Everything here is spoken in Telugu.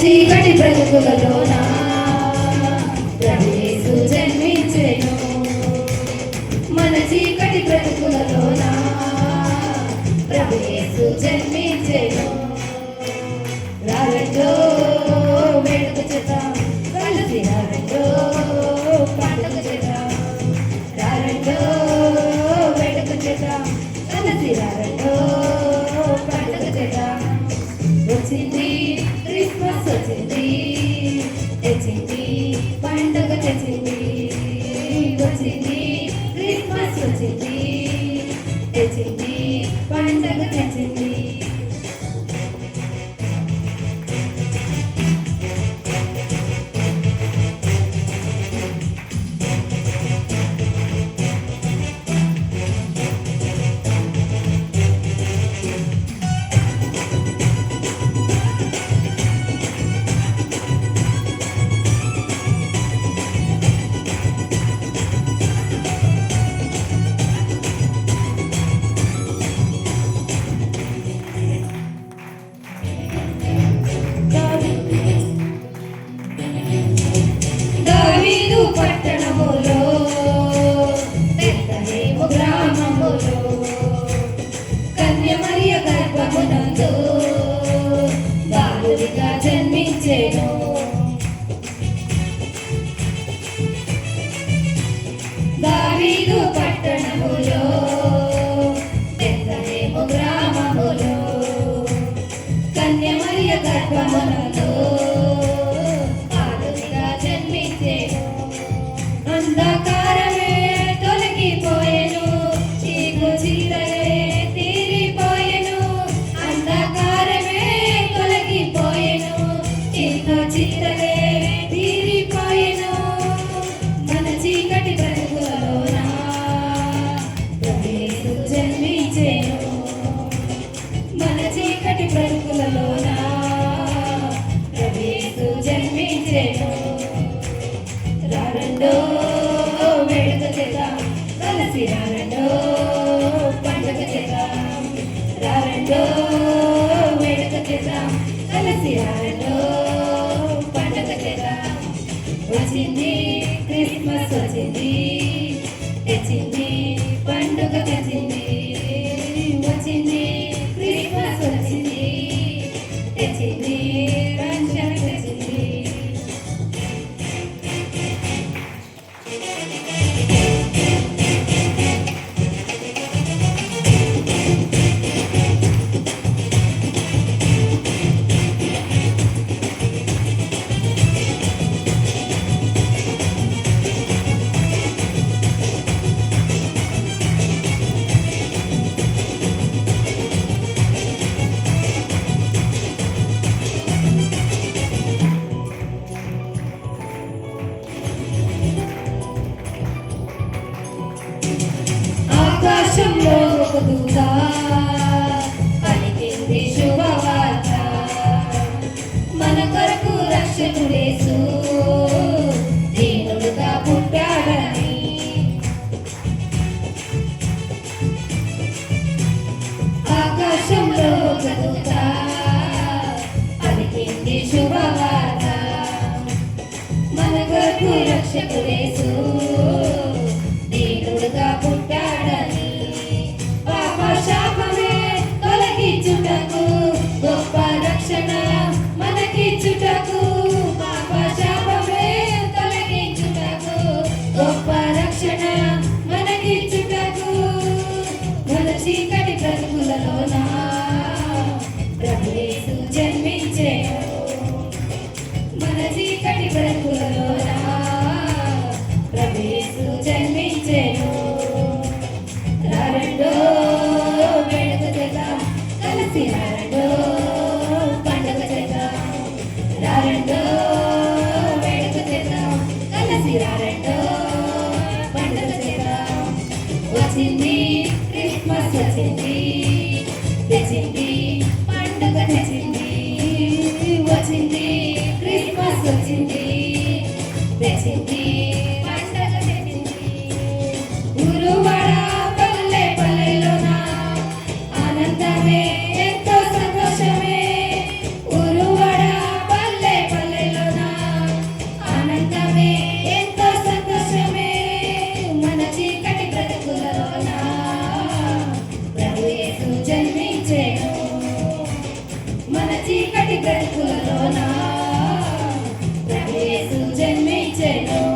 చీకటి బ్రతుకులలోన ప్రభు యేసు జన్మించెను. మన చీకటి బ్రతుకులలోన ప్రభు యేసు జన్మించెను. రారండో వేడుక చేద్దాం, కలిసి రారండో పండుగ చేద్దాం. రారండో వేడుక చేద్దాం, కలిసి రారండో పండుగ చేద్దాం. వచ్చింది క్రిస్మస్ వచ్చింది, తెచ్చింది పండుగ తెచ్చింది. వచ్చింది క్రిస్మస్ వచ్చింది, తెచ్చింది పండుగ తెచ్చింది. పట్టణములో బెత్లెహేము గ్రామములో కన్య మరియ గర్భమునందు బాలుడిగా జన్మించెను. దావీదు పట్టణములో బెత్లెహేము గ్రామములో కన్య మరియ గర్భమునందు బాలుడిగా జన్మించెను. అంధకారమే తొలగిపోయెను, చీకు చీకటే తీరిపోయెను. అంధకారమే తొలగిపోయెను, చీకు చీకటే తీరిపోయెను. మన చీకటి బ్రతుకులలోన ప్రభు యేసు జన్మించెను. మన చీకటి బ్రతుకులలోన ప్రభు యేసు జన్మించెను. రారండో వేడుక చేద్దాం, కలిసి రారండో పండుగ చేద్దాం. రారండో వేడుక చేద్దాం, కలిసి రారండో పండుగ చేద్దాం. వచ్చింది క్రిస్మస్ వచ్చింది, తెచ్చింది పండుగ తెచ్చింది. వచ్చింది క్రిస్మస్ వచ్చింది, తెచ్చింది పండుగ తెచ్చింది. ఆకాశంలో ఒక దూత పలికింది శుభవార్త, మన కొరకు రక్షకుడేసు దీనుడుగా పుట్టాడని. ఆకాశంలో ఒక దూత పలికింది శుభవార్త, మన కొరకు రక్షకుడేసు దీనుడుగా పుట్టాడని. పాప శాపమే తొలగించుటకు గొప్ప రక్షణ మనకిచ్చుటకు. పాప శాపమే తొలగించుటకు గొప్ప రక్షణ మనకిచ్చుటకు. మన చీకటి బ్రతుకులలోన ప్రభు యేసు జన్మించెను. మన చీకటి బ్రతుకులలోన ప్రభు యేసు జన్మించెను. రారండో వేడుక చేద్దాం, కలిసి రారండో పండుగ చేద్దాం. రారండో వేడుక చేద్దాం, కలిసి రారండో పండుగ చేద్దాం. వచ్చింది క్రిస్మస్ వచ్చింది, తెచ్చింది పండుగ తెచ్చింది. వచ్చింది క్రిస్మస్ వచ్చింది, తెచ్చింది పండుగ తెచ్చింది. గురువాడ పల్లె పల్లెలోన ఆనందమే ఎంతో సంతోషమే. గురువాడ పల్లె వచ్చెను